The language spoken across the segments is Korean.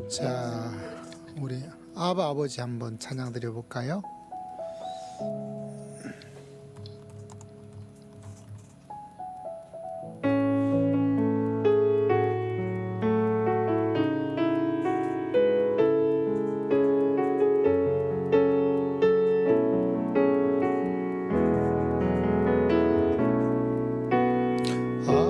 자, 우리 아바 아버지 한번 찬양 드려볼까요? 아바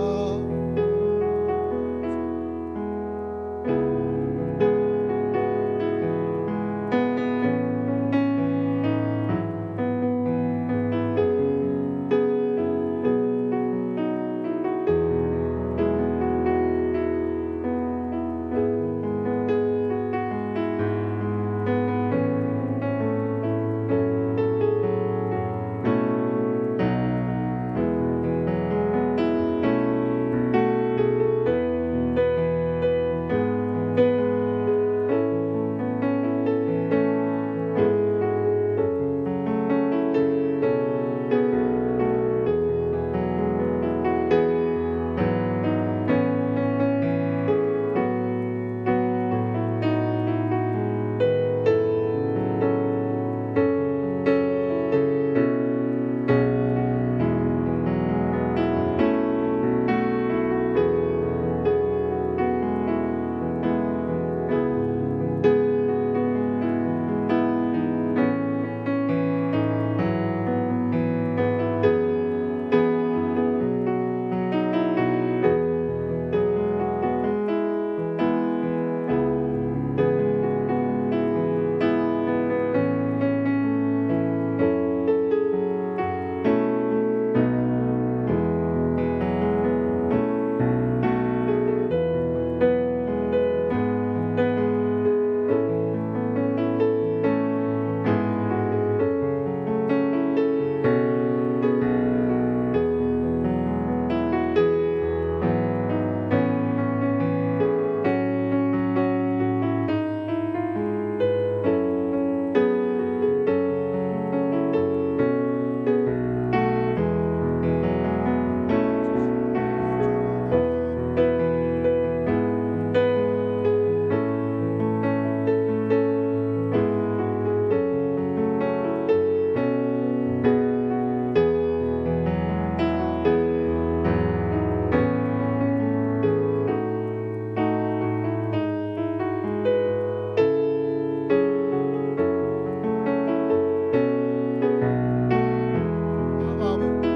아버지.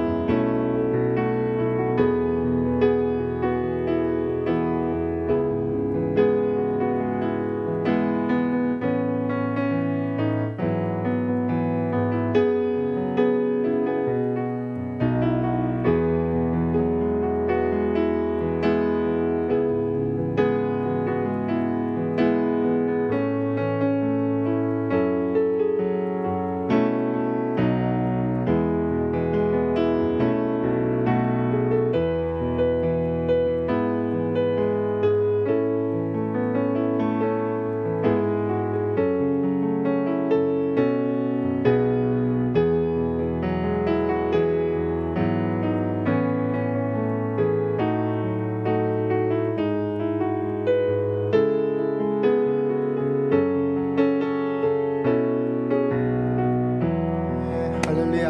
할렐루야.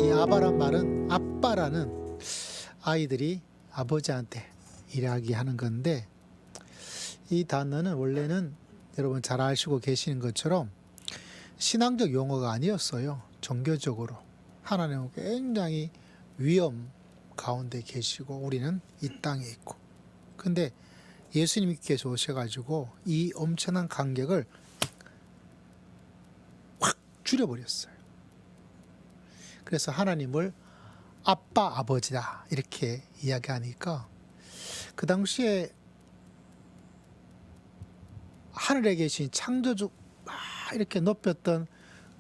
이 아바란 말은 아빠라는 아이들이 아버지한테 이야기하는 건데, 이 단어는 원래는 여러분 잘 아시고 계시는 것처럼 신앙적 용어가 아니었어요. 종교적으로 하나님은 굉장히 위험 가운데 계시고 우리는 이 땅에 있고, 근데 예수님께서 오셔가지고 이 엄청난 간격을 확 줄여버렸어요. 그래서 하나님을 아빠 아버지다 이렇게 이야기하니까, 그 당시에 하늘에 계신 창조주 막 이렇게 높였던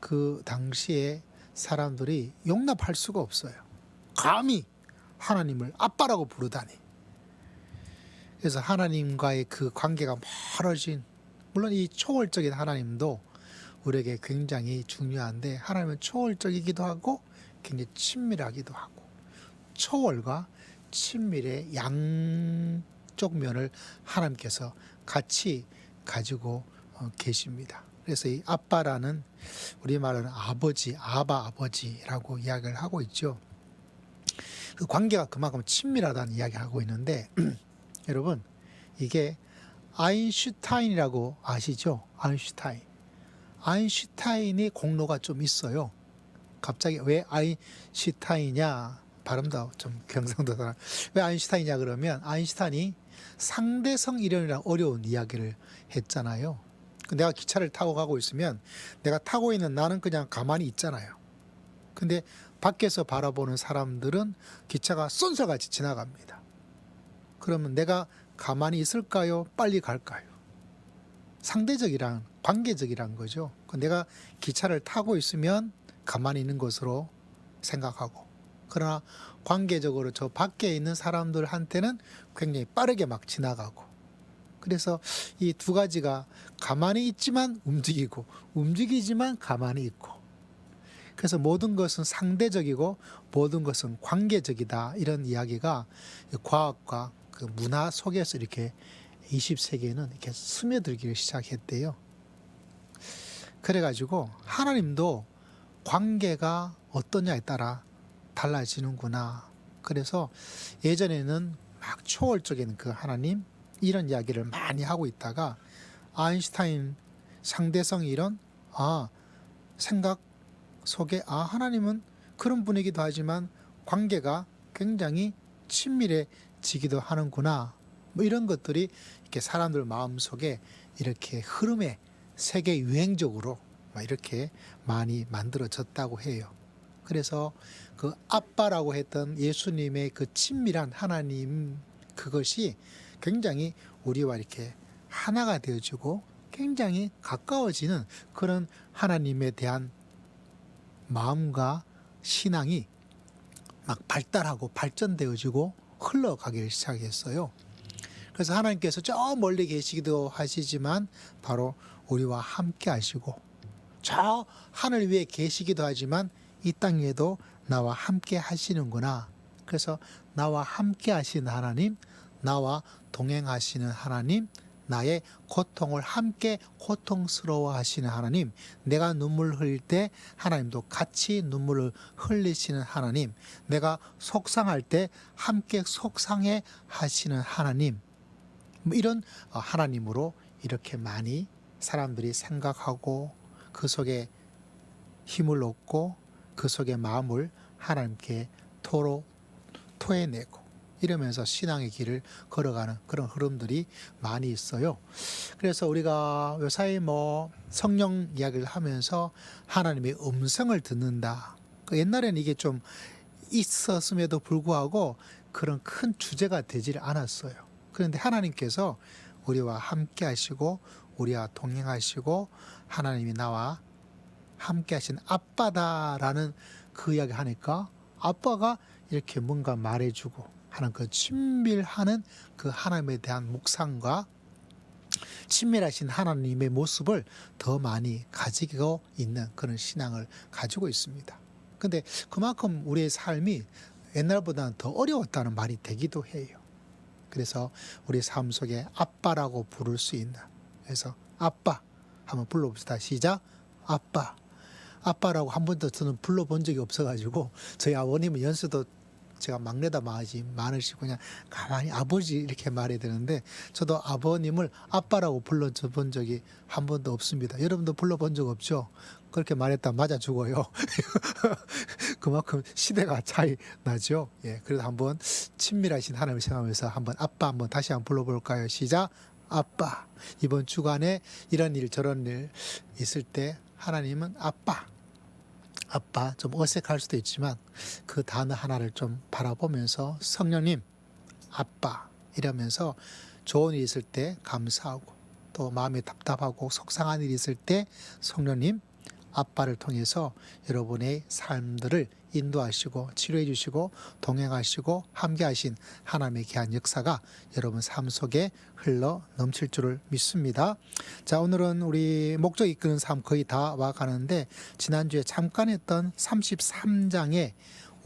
그 당시에 사람들이 용납할 수가 없어요. 감히 하나님을 아빠라고 부르다니. 그래서 하나님과의 그 관계가 멀어진, 물론 이 초월적인 하나님도 우리에게 굉장히 중요한데, 하나님은 초월적이기도 하고 굉장히 친밀하기도 하고, 초월과 친밀의 양쪽 면을 하나님께서 같이 가지고 계십니다. 그래서 이 아빠라는 우리말로는 아버지, 아버지라고 이야기를 하고 있죠. 그 관계가 그만큼 친밀하다는 이야기를 하고 있는데 여러분 이게 아인슈타인이라고 아시죠? 아인슈타인이 공로가 좀 있어요. 갑자기 왜 아인슈타인이냐? 발음도 좀 경상도다. 왜 아인슈타인이냐 그러면 아인슈타인이 상대성 이론이라는 어려운 이야기를 했잖아요. 내가 기차를 타고 가고 있으면 내가 타고 있는 나는 그냥 가만히 있잖아요. 근데 밖에서 바라보는 사람들은 기차가 쏜살같이 지나갑니다. 그러면 내가 가만히 있을까요? 빨리 갈까요? 상대적이란 관계적이란 거죠. 내가 기차를 타고 있으면 가만히 있는 것으로 생각하고, 그러나 관계적으로 저 밖에 있는 사람들한테는 굉장히 빠르게 막 지나가고, 그래서 이 두 가지가 가만히 있지만 움직이고 움직이지만 가만히 있고, 그래서 모든 것은 상대적이고 모든 것은 관계적이다, 이런 이야기가 과학과 그 문화 속에서 이렇게 20세기에는 이렇게 스며들기를 시작했대요. 그래가지고 하나님도 관계가 어떠냐에 따라 달라지는구나. 그래서 예전에는 막 초월적인 그 하나님 이런 이야기를 많이 하고 있다가 아인슈타인 상대성 이론, 생각 속에 하나님은 그런 분이기도 하지만 관계가 굉장히 친밀해지기도 하는구나, 뭐 이런 것들이 이렇게 사람들 마음속에 이렇게 흐름에 세계 유행적으로 이렇게 많이 만들어졌다고 해요. 그래서 그 아빠라고 했던 예수님의 그 친밀한 하나님, 그것이 굉장히 우리와 이렇게 하나가 되어지고 굉장히 가까워지는 그런 하나님에 대한 마음과 신앙이 막 발달하고 발전되어지고 흘러가기를 시작했어요. 그래서 하나님께서 저 멀리 계시기도 하시지만 바로 우리와 함께 하시고, 저 하늘 위에 계시기도 하지만 이 땅에도 나와 함께 하시는구나. 그래서 나와 함께 하시는 하나님, 나와 동행하시는 하나님, 나의 고통을 함께 고통스러워 하시는 하나님, 내가 눈물 흘릴 때 하나님도 같이 눈물을 흘리시는 하나님, 내가 속상할 때 함께 속상해 하시는 하나님, 뭐 이런 하나님으로 이렇게 많이 사람들이 생각하고 그 속에 힘을 얻고 그 속에 마음을 하나님께 토해내고 이러면서 신앙의 길을 걸어가는 그런 흐름들이 많이 있어요. 그래서 우리가 요사이 성령 이야기를 하면서 하나님의 음성을 듣는다. 옛날에는 이게 좀 있었음에도 불구하고 그런 큰 주제가 되질 않았어요. 그런데 하나님께서 우리와 함께 하시고 우리와 동행하시고 하나님이 나와 함께 하신 아빠다라는 그 이야기 하니까 아빠가 이렇게 뭔가 말해주고 하는 그 친밀하는 그 하나님에 대한 묵상과 친밀하신 하나님의 모습을 더 많이 가지고 있는 그런 신앙을 가지고 있습니다. 근데 그만큼 우리의 삶이 옛날보다는 더 어려웠다는 말이 되기도 해요. 그래서 우리 삶 속에 아빠라고 부를 수 있는, 그래서 아빠 한번 불러봅시다. 시작. 아빠. 아빠라고 한 번도 저는 불러본 적이 없어가지고, 저희 아버님은 연세도 제가 막내다 많으시고 그냥 가만히 아버지 이렇게 말해야 되는데, 저도 아버님을 아빠라고 불러본 적이 한 번도 없습니다. 여러분도 불러본 적 없죠? 그렇게 말했다 맞아 죽어요. 그만큼 시대가 차이 나죠. 예, 그래도 한번 친밀하신 하나님을 생각하면서 한번 아빠 한번 다시 한번 불러볼까요? 시작. 아빠. 이번 주간에 이런 일 저런 일 있을 때 하나님은 아빠. 아빠, 좀 어색할 수도 있지만 그 단어 하나를 좀 바라보면서 성령님, 아빠 이러면서 좋은 일 있을 때 감사하고, 또 마음이 답답하고 속상한 일이 있을 때 성령님, 아빠를 통해서 여러분의 삶들을 인도하시고 치료해 주시고 동행하시고 함께하신 하나님의 귀한 역사가 여러분 삶 속에 흘러 넘칠 줄을 믿습니다. 자, 오늘은 우리 목적 이끄는 삶 거의 다 와가는데, 지난주에 잠깐 했던 33장의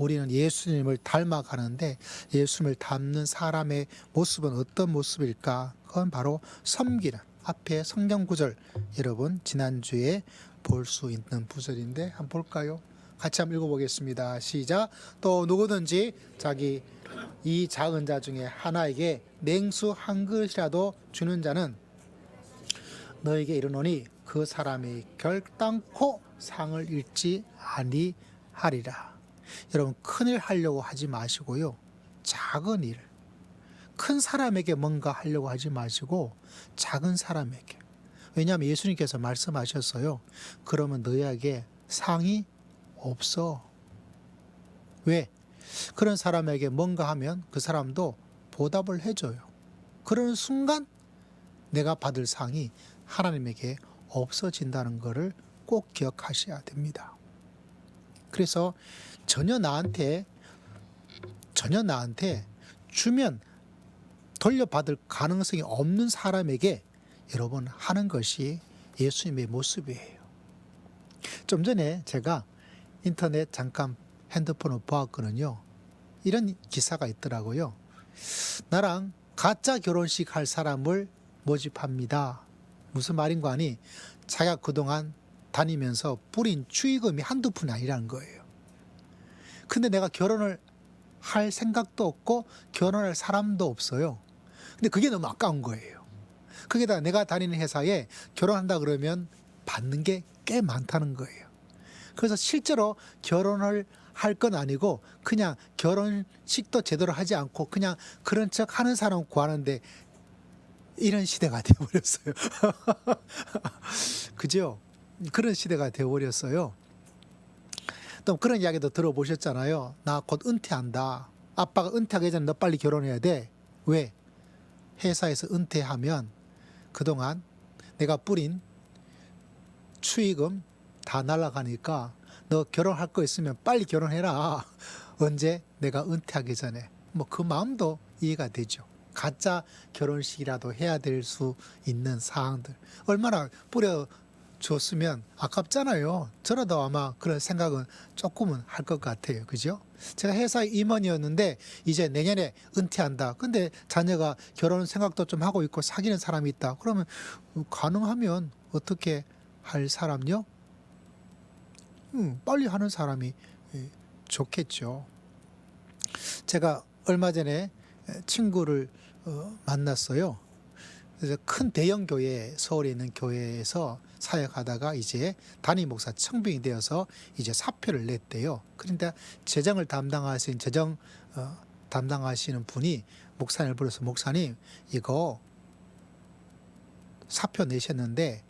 우리는 예수님을 닮아가는데 예수님을 닮는 사람의 모습은 어떤 모습일까? 그건 바로 섬기는, 앞에 성경 구절 여러분 지난주에 볼 수 있는 구절인데 한번 볼까요? 같이 한번 읽어보겠습니다. 시작. 또 누구든지 자기 이 작은 자 중에 하나에게 냉수 한 그릇이라도 주는 자는 너에게 이르노니 그 사람이 결단코 상을 잃지 아니하리라. 여러분 큰일 하려고 하지 마시고요. 작은 일, 큰 사람에게 뭔가 하려고 하지 마시고 작은 사람에게. 왜냐하면 예수님께서 말씀하셨어요. 그러면 너희에게 상이 없어. 왜? 그런 사람에게 뭔가 하면 그 사람도 보답을 해줘요. 그러는 순간 내가 받을 상이 하나님에게 없어진다는 것을 꼭 기억하셔야 됩니다. 그래서 전혀 나한테 주면 돌려받을 가능성이 없는 사람에게 여러분 하는 것이 예수님의 모습이에요. 좀 전에 제가 인터넷 잠깐 핸드폰을 보았거든요. 이런 기사가 있더라고요. 나랑 가짜 결혼식 할 사람을 모집합니다. 무슨 말인고 하니 자기가 그동안 다니면서 뿌린 축의금이 한두 푼이 아니라는 거예요. 근데 내가 결혼을 할 생각도 없고 결혼할 사람도 없어요. 근데 그게 너무 아까운 거예요. 거기다가 내가 다니는 회사에 결혼한다 그러면 받는 게 꽤 많다는 거예요. 그래서 실제로 결혼을 할 건 아니고 그냥 결혼식도 제대로 하지 않고 그냥 그런 척 하는 사람 구하는데 이런 시대가 되어버렸어요. 그죠? 그런 시대가 되어버렸어요. 또 그런 이야기도 들어보셨잖아요. 나 곧 은퇴한다. 아빠가 은퇴하기 전에 너 빨리 결혼해야 돼. 왜? 회사에서 은퇴하면 그동안 내가 뿌린 축의금 다 날아가니까 너 결혼할 거 있으면 빨리 결혼해라. 언제? 내가 은퇴하기 전에. 뭐 그 마음도 이해가 되죠. 가짜 결혼식이라도 해야 될 수 있는 사항들. 얼마나 뿌려줬으면 아깝잖아요. 저라도 아마 그런 생각은 조금은 할 것 같아요. 그죠? 제가 회사 임원이었는데 이제 내년에 은퇴한다. 근데 자녀가 결혼 생각도 좀 하고 있고 사귀는 사람이 있다. 그러면 가능하면 어떻게 할 사람요? 빨리 하는 사람이 좋겠죠. 제가 얼마 전에 친구를 만났어요. 그래서 큰 대형 교회, 서울에 있는 교회에서 사역하다가 이제 담임 목사 청빙이 되어서 이제 사표를 냈대요. 그런데 재정 담당하시는 분이 목사님을 불러서 목사님 이거 사표 내셨는데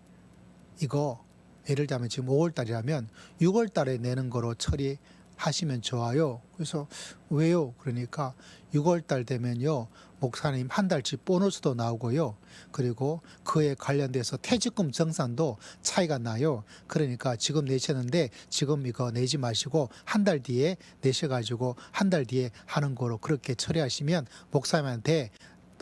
이거 예를 들자면 지금 5월 달이라면 6월 달에 내는 거로 처리하시면 좋아요. 그래서 왜요? 그러니까 6월 달 되면요. 목사님 한 달치 보너스도 나오고요. 그리고 그에 관련돼서 퇴직금 정산도 차이가 나요. 그러니까 지금 내셨는데 지금 이거 내지 마시고 한 달 뒤에 내셔가지고 한 달 뒤에 하는 거로 그렇게 처리하시면 목사님한테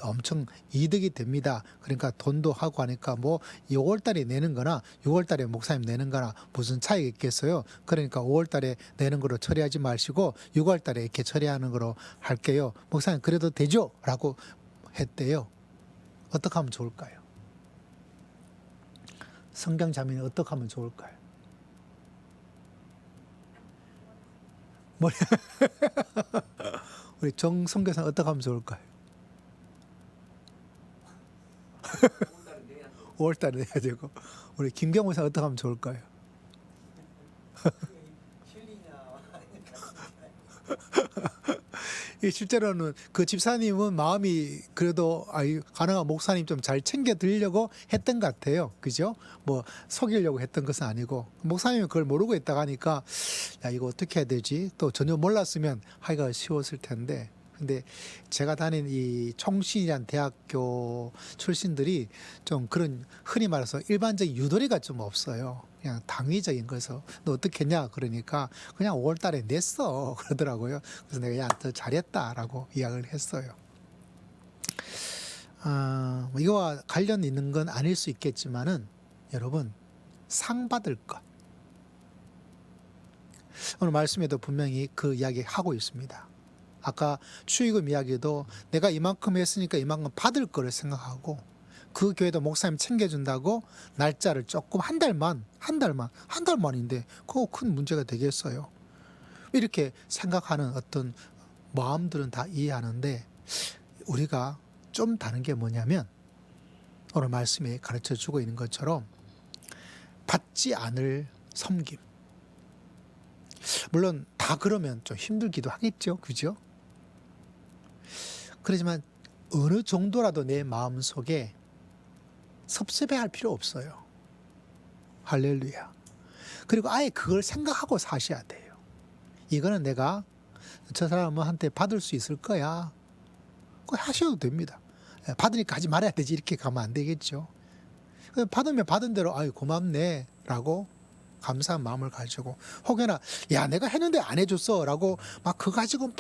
엄청 이득이 됩니다. 그러니까 돈도 하고 하니까 뭐 6월 달에 내는 거나 6월 달에 목사님 내는 거나 무슨 차이가 있겠어요. 그러니까 5월 달에 내는 거로 처리하지 마시고 6월 달에 이렇게 처리하는 거로 할게요. 목사님 그래도 되죠? 라고 했대요. 어떻게 하면 좋을까요? 성경 자매는 어떻게 하면 좋을까요? 우리 정 선교사는 어떻게 하면 좋을까요? 5월달에 내야 되고 우리 김경호 사 어떻게 하면 좋을까요? 실제로는 그 집사님은 마음이 그래도 가능한 목사님 좀 잘 챙겨 드리려고 했던 것 같아요. 그죠? 뭐 속이려고 했던 것은 아니고 목사님은 그걸 모르고 있다가 하니까 야 이거 어떻게 해야 되지? 또 전혀 몰랐으면 하기가 쉬웠을 텐데 근데 제가 다닌 이 총신이란 대학교 출신들이 좀 그런 흔히 말해서 일반적인 유도리가 좀 없어요. 그냥 당위적인 거에서 너 어떻게 했냐 그러니까 그냥 5월 달에 냈어 그러더라고요. 그래서 내가 야 너 잘했다라고 이야기를 했어요. 이거와 관련 있는 건 아닐 수 있겠지만은 여러분 상 받을 것 오늘 말씀에도 분명히 그 이야기 하고 있습니다. 아까 축의금 이야기도 내가 이만큼 했으니까 이만큼 받을 거를 생각하고 그 교회도 목사님 챙겨준다고 날짜를 조금 한 달만인데 그거 큰 문제가 되겠어요. 이렇게 생각하는 어떤 마음들은 다 이해하는데 우리가 좀 다른 게 뭐냐면 오늘 말씀에 가르쳐 주고 있는 것처럼 받지 않을 섬김. 물론 다 그러면 좀 힘들기도 하겠죠. 그죠? 그렇지만 어느 정도라도 내 마음속에 섭섭해할 필요 없어요. 할렐루야. 그리고 아예 그걸 생각하고 사셔야 돼요. 이거는 내가 저 사람한테 받을 수 있을 거야. 그거 하셔도 됩니다. 받으니까 하지 말아야 되지 이렇게 가면 안 되겠죠. 받으면 받은 대로 아유 고맙네 라고 감사한 마음을 가지고 혹여나 야 내가 했는데 안 해줬어 라고 막 그거 가지고 막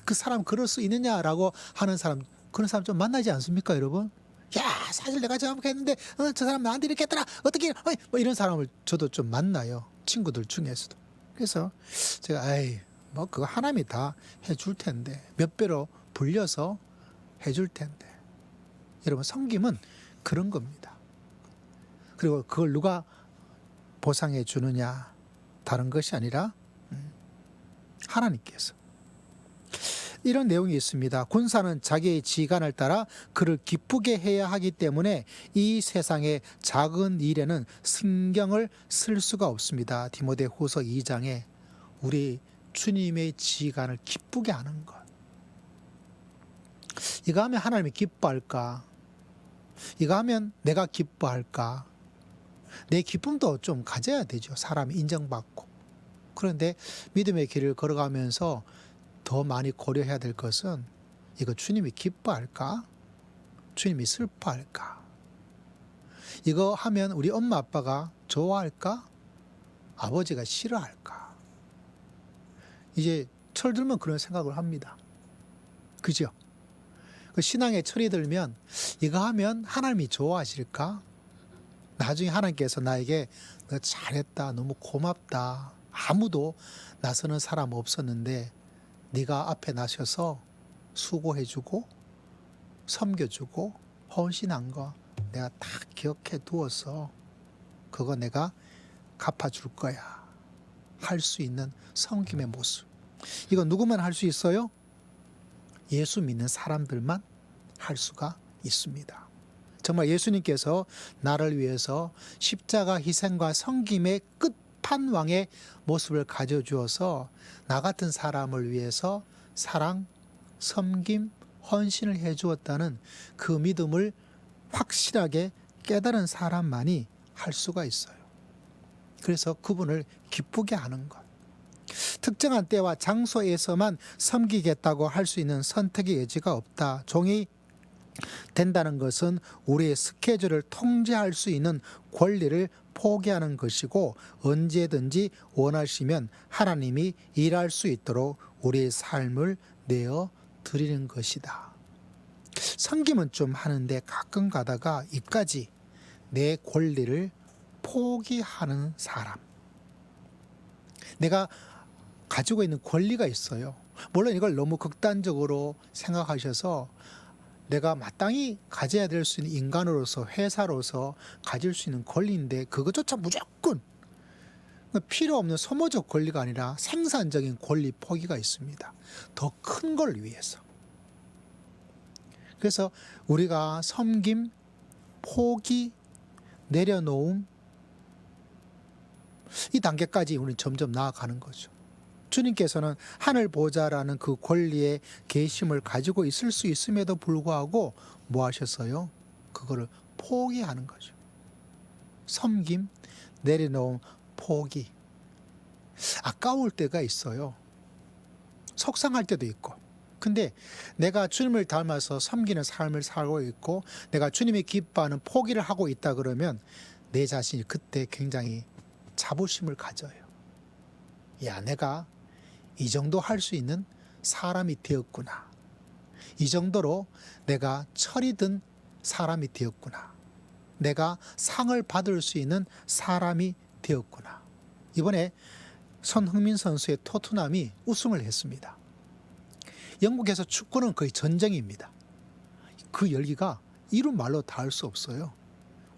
그 사람 그럴 수 있느냐라고 하는 사람 그런 사람 좀 만나지 않습니까 여러분? 야 사실 내가 잘못했는데 저 사람 나한테 이렇게 했더라 어떻게 뭐 이런 사람을 저도 좀 만나요. 친구들 중에서도. 그래서 제가 아이 뭐 그거 하나님이 다 해줄 텐데 몇 배로 불려서 해줄 텐데 여러분 섬김은 그런 겁니다. 그리고 그걸 누가 보상해 주느냐 다른 것이 아니라 하나님께서. 이런 내용이 있습니다. 군사는 자기의 지간을 따라 그를 기쁘게 해야 하기 때문에 이 세상의 작은 일에는 신경을 쓸 수가 없습니다. 디모데후서 2장에 우리 주님의 지간을 기쁘게 하는 것. 이거 하면 하나님이 기뻐할까? 이거 하면 내가 기뻐할까? 내 기쁨도 좀 가져야 되죠. 사람이 인정받고. 그런데 믿음의 길을 걸어가면서 더 많이 고려해야 될 것은 이거 주님이 기뻐할까? 주님이 슬퍼할까? 이거 하면 우리 엄마 아빠가 좋아할까? 아버지가 싫어할까? 이제 철 들면 그런 생각을 합니다. 그죠? 그 신앙에 철이 들면 이거 하면 하나님이 좋아하실까? 나중에 하나님께서 나에게 너 잘했다, 너무 고맙다. 아무도 나서는 사람 없었는데 네가 앞에 나서서 수고해주고 섬겨주고 헌신한 거 내가 다 기억해 두어서 그거 내가 갚아줄 거야. 할 수 있는 섬김의 모습. 이거 누구만 할 수 있어요? 예수 믿는 사람들만 할 수가 있습니다. 정말 예수님께서 나를 위해서 십자가 희생과 섬김의 끝판왕의 모습을 가져주어서 나 같은 사람을 위해서 사랑, 섬김, 헌신을 해주었다는 그 믿음을 확실하게 깨달은 사람만이 할 수가 있어요. 그래서 그분을 기쁘게 하는 것. 특정한 때와 장소에서만 섬기겠다고 할 수 있는 선택의 여지가 없다. 종이 된다는 것은 우리의 스케줄을 통제할 수 있는 권리를 포기하는 것이고 언제든지 원하시면 하나님이 일할 수 있도록 우리의 삶을 내어 드리는 것이다. 섬김은 좀 하는데 가끔 가다가 이까지 내 권리를 포기하는 사람. 내가 가지고 있는 권리가 있어요. 물론 이걸 너무 극단적으로 생각하셔서 내가 마땅히 가져야 될 수 있는 인간으로서 회사로서 가질 수 있는 권리인데 그것조차 무조건 필요 없는 소모적 권리가 아니라 생산적인 권리 포기가 있습니다. 더 큰 걸 위해서. 그래서 우리가 섬김, 포기, 내려놓음 이 단계까지 우리는 점점 나아가는 거죠. 주님께서는 하늘 보좌라는 그 권리의 계심을 가지고 있을 수 있음에도 불구하고 뭐 하셨어요? 그거를 포기하는 거죠. 섬김, 내려놓음, 포기. 아까울 때가 있어요. 속상할 때도 있고. 근데 내가 주님을 닮아서 섬기는 삶을 살고 있고 내가 주님이 기뻐하는 포기를 하고 있다 그러면 내 자신이 그때 굉장히 자부심을 가져요. 야, 내가 이 정도 할 수 있는 사람이 되었구나. 이 정도로 내가 철이 든 사람이 되었구나. 내가 상을 받을 수 있는 사람이 되었구나. 이번에 손흥민 선수의 토트넘이 우승을 했습니다. 영국에서 축구는 거의 전쟁입니다. 그 열기가 이룬 말로 닿을 수 없어요.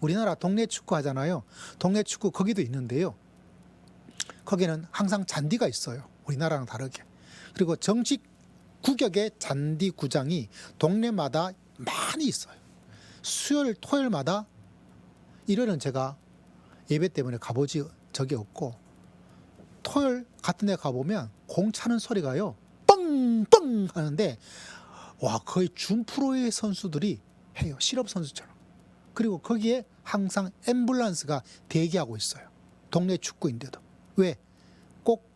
우리나라 동네 축구 하잖아요. 동네 축구 거기도 있는데요. 거기는 항상 잔디가 있어요. 우리나라랑 다르게. 그리고 정식 구격의 잔디 구장이 동네마다 많이 있어요. 수요일, 토요일마다 일요일은 제가 예배 때문에 가보지 적이 없고, 토요일 같은 데 가보면 공 차는 소리가요, 뻥뻥 하는데, 와, 거의 준프로의 선수들이 해요. 실업 선수처럼. 그리고 거기에 항상 앰뷸런스가 대기하고 있어요. 동네 축구인데도. 왜? 꼭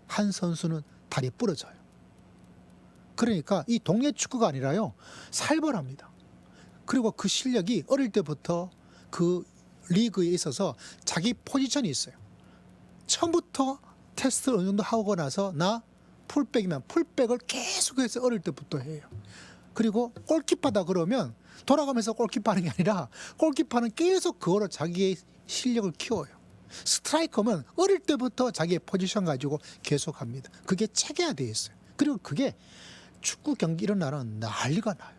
한 선수는 다리 부러져요. 그러니까 이 동네 축구가 아니라요, 살벌합니다. 그리고 그 실력이 어릴 때부터 그 리그에 있어서 자기 포지션이 있어요. 처음부터 테스트를 어느 정도 하고 나서 나 풀백이면 풀백을 계속해서 어릴 때부터 해요. 그리고 골키퍼다 그러면 돌아가면서 골키퍼하는 게 아니라 골키퍼는 계속 그거로 자기의 실력을 키워요. 스트라이커는 어릴 때부터 자기의 포지션 가지고 계속합니다. 그게 체계화되어 있어요. 그리고 그게 축구 경기 이런 날은 난리가 나요.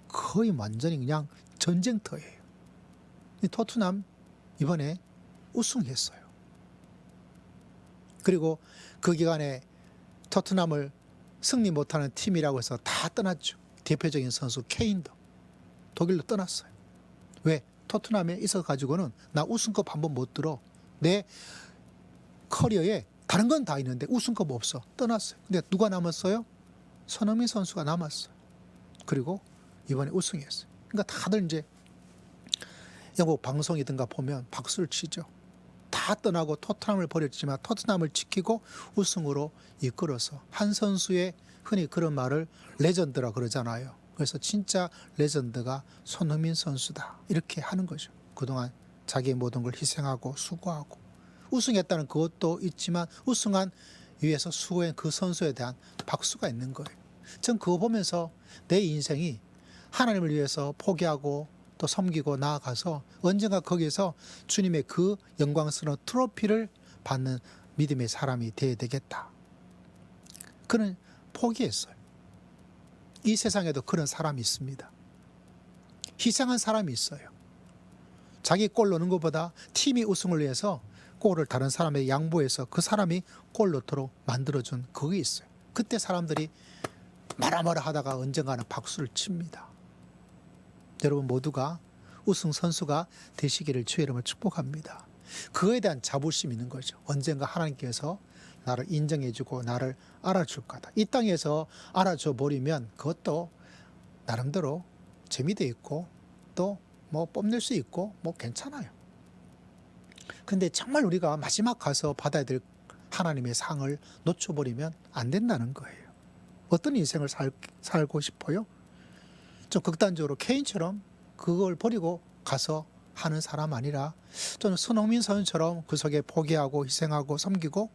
거의 완전히 그냥 전쟁터예요. 토트넘 이번에 우승했어요. 그리고 그 기간에 토트넘을 승리 못하는 팀이라고 해서 다 떠났죠. 대표적인 선수 케인도 독일로 떠났어요. 왜? 토트넘에 있어가지고는 나 우승컵 한번 못 들어. 내 커리어에 다른 건 다 있는데 우승컵 없어. 떠났어요. 근데 누가 남았어요? 손흥민 선수가 남았어요. 그리고 이번에 우승했어요. 그러니까 다들 이제 영국 방송이든가 보면 박수를 치죠. 다 떠나고 토트넘을 버렸지만 토트넘을 지키고 우승으로 이끌어서, 한 선수의 흔히 그런 말을 레전드라 그러잖아요. 그래서 진짜 레전드가 손흥민 선수다 이렇게 하는 거죠. 그동안 자기의 모든 걸 희생하고 수고하고 우승했다는 그것도 있지만 우승한 위에서 수고한 그 선수에 대한 박수가 있는 거예요. 전 그거 보면서 내 인생이 하나님을 위해서 포기하고 또 섬기고 나아가서 언젠가 거기에서 주님의 그 영광스러운 트로피를 받는 믿음의 사람이 되어야 되겠다. 그는 포기했어요. 이 세상에도 그런 사람이 있습니다. 희생한 사람이 있어요. 자기 골 넣는 것보다 팀이 우승을 위해서 골을 다른 사람에게 양보해서 그 사람이 골 넣도록 만들어준 그게 있어요. 그때 사람들이 뭐라 하다가 언젠가는 박수를 칩니다. 여러분 모두가 우승 선수가 되시기를 주의 이름으로 축복합니다. 그거에 대한 자부심이 있는 거죠. 언젠가 하나님께서 나를 인정해주고 나를 알아줄 거다. 이 땅에서 알아줘 버리면 그것도 나름대로 재미도 있고 또 뭐 뽐낼 수 있고 뭐 괜찮아요. 근데 정말 우리가 마지막 가서 받아야 될 하나님의 상을 놓쳐버리면 안 된다는 거예요. 어떤 인생을 살고 싶어요? 좀 극단적으로 케인처럼 그걸 버리고 가서 하는 사람 아니라 저는 손흥민 선수처럼 그 속에 포기하고 희생하고 섬기고,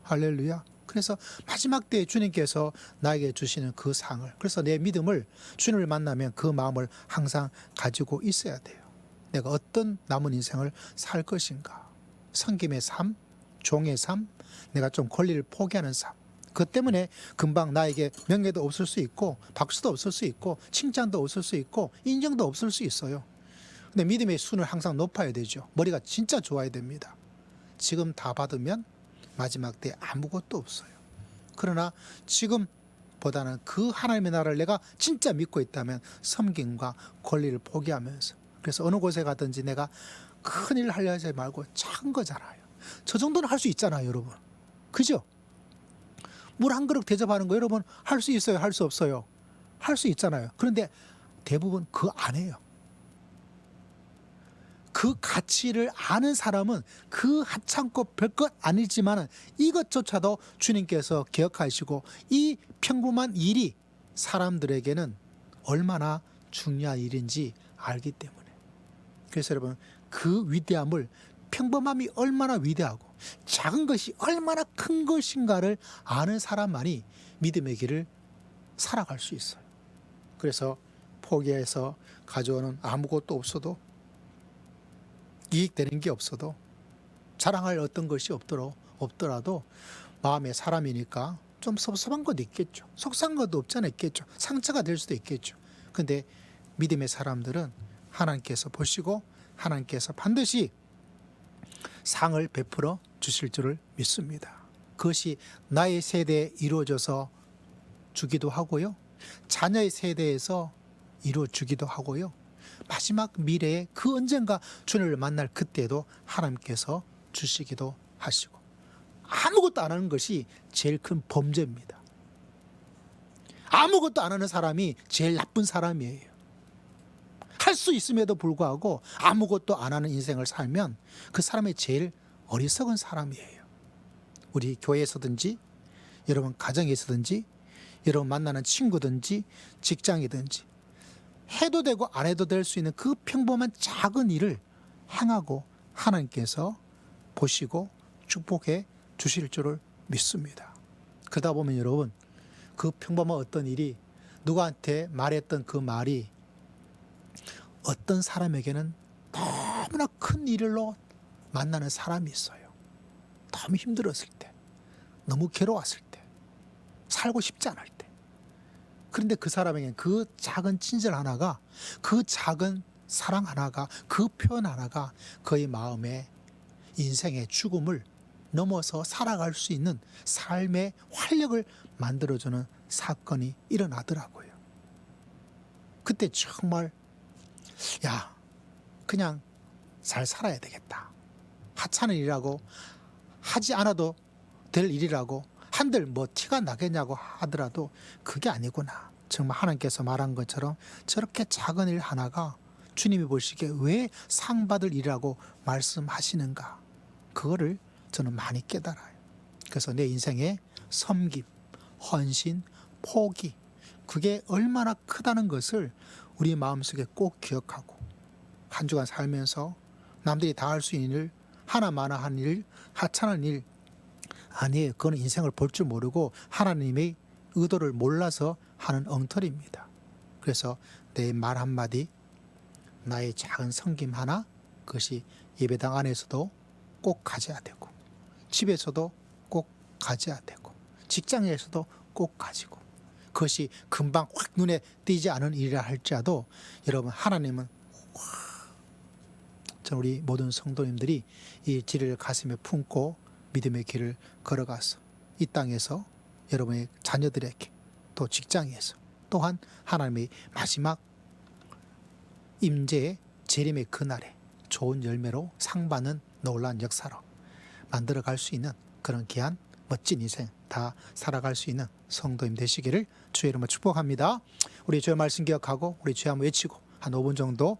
할렐루야. 그래서 마지막 때에 주님께서 나에게 주시는 그 상을, 그래서 내 믿음을, 주님을 만나면 그 마음을 항상 가지고 있어야 돼요. 내가 어떤 남은 인생을 살 것인가. 섬김의 삶, 종의 삶, 내가 좀 권리를 포기하는 삶. 그 때문에 금방 나에게 명예도 없을 수 있고 박수도 없을 수 있고 칭찬도 없을 수 있고 인정도 없을 수 있어요. 근데 믿음의 순을 항상 높아야 되죠. 머리가 진짜 좋아야 됩니다. 지금 다 받으면 마지막 때 아무것도 없어요. 그러나 지금보다는 그 하나님의 나라를 내가 진짜 믿고 있다면 섬김과 권리를 포기하면서, 그래서 어느 곳에 가든지 내가 큰 일을 하려 하지 말고 작은 거잖아요. 저 정도는 할 수 있잖아요, 여러분. 그죠? 물 한 그릇 대접하는 거 여러분 할 수 있어요? 할 수 없어요? 할 수 있잖아요. 그런데 대부분 그 안 해요. 그 가치를 아는 사람은 그 하찮고 별것 아니지만 이것조차도 주님께서 기억하시고 이 평범한 일이 사람들에게는 얼마나 중요한 일인지 알기 때문에. 그래서 여러분 그 위대함을, 평범함이 얼마나 위대하고 작은 것이 얼마나 큰 것인가를 아는 사람만이 믿음의 길을 살아갈 수 있어요. 그래서 포기해서 가져오는 아무것도 없어도, 이익되는 게 없어도, 자랑할 어떤 것이 없도록 없더라도 마음의 사람이니까 좀 섭섭한 것도 있겠죠. 속상한 것도 없잖아 있겠죠. 상처가 될 수도 있겠죠. 근데 믿음의 사람들은 하나님께서 보시고 하나님께서 반드시 상을 베풀어 주실 줄을 믿습니다. 그것이 나의 세대에 이루어져서 주기도 하고요. 자녀의 세대에서 이루어 주기도 하고요. 마지막 미래에 그 언젠가 주님을 만날 그때도 하나님께서 주시기도 하시고, 아무것도 안 하는 것이 제일 큰 범죄입니다. 아무것도 안 하는 사람이 제일 나쁜 사람이에요. 할 수 있음에도 불구하고 아무것도 안 하는 인생을 살면 그 사람이 제일 어리석은 사람이에요. 우리 교회에서든지 여러분 가정에서든지 여러분 만나는 친구든지 직장이든지 해도 되고 안 해도 될 수 있는 그 평범한 작은 일을 행하고 하나님께서 보시고 축복해 주실 줄을 믿습니다. 그러다 보면 여러분, 그 평범한 어떤 일이 누구한테 말했던 그 말이 어떤 사람에게는 너무나 큰 일로 만나는 사람이 있어요. 너무 힘들었을 때, 너무 괴로웠을 때, 살고 싶지 않을 때. 그런데 그 사람에게는 그 작은 친절 하나가, 그 작은 사랑 하나가, 그 표현 하나가 그의 마음에 인생의 죽음을 넘어서 살아갈 수 있는 삶의 활력을 만들어주는 사건이 일어나더라고요. 그때 정말 야, 그냥 잘 살아야 되겠다. 하찮은 일이라고, 하지 않아도 될 일이라고 한들 뭐 티가 나겠냐고 하더라도 그게 아니구나. 정말 하나님께서 말한 것처럼 저렇게 작은 일 하나가 주님이 보시기에 왜 상 받을 일이라고 말씀하시는가. 그거를 저는 많이 깨달아요. 그래서 내 인생의 섬김, 헌신, 포기, 그게 얼마나 크다는 것을 우리 마음속에 꼭 기억하고, 한 주간 살면서 남들이 다 할 수 있는 일, 하나마나 한 일, 하찮은 일 아니에요. 그건 인생을 볼 줄 모르고 하나님의 의도를 몰라서 하는 엉터리입니다. 그래서 내 말 한마디, 나의 작은 섬김 하나, 그것이 예배당 안에서도 꼭 가져야 되고, 집에서도 꼭 가져야 되고, 직장에서도 꼭 가지고, 그것이 금방 확 눈에 띄지 않은 일이라 할지라도 여러분, 하나님은 우리 모든 성도님들이 이 진리를 가슴에 품고 믿음의 길을 걸어가서 이 땅에서 여러분의 자녀들에게, 또 직장에서, 또한 하나님의 마지막 임재의 재림의 그날에 좋은 열매로 상받는 놀라운 역사로 만들어갈 수 있는 그런 귀한 멋진 인생 다 살아갈 수 있는 성도님 되시기를 주의 이름으로 축복합니다. 우리 주의 말씀 기억하고 우리 주의 한번 외치고 한 5분 정도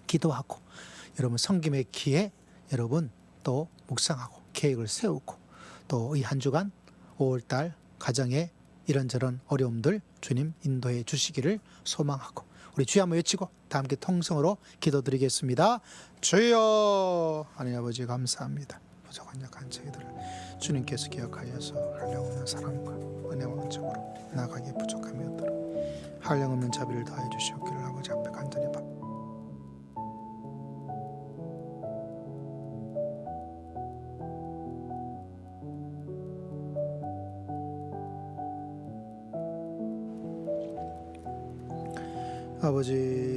기도하고, 여러분 섬김의 기회 여러분 또 묵상하고 계획을 세우고, 또 이 한 주간 5월달 가정에 이런저런 어려움들 주님 인도해 주시기를 소망하고, 우리 주여 한번 외치고 다 함께 통성으로 기도드리겠습니다. 주여, 하나님 아버지 감사합니다. 부족한 약한 저희들을 주님께서 기억하여서 한량 없는 사랑과 은혜와 은총으로 나가기에 부족함이 없도록 한량 없는 자비를 다해 주시옵기를 아버지 앞에 간절히 아버지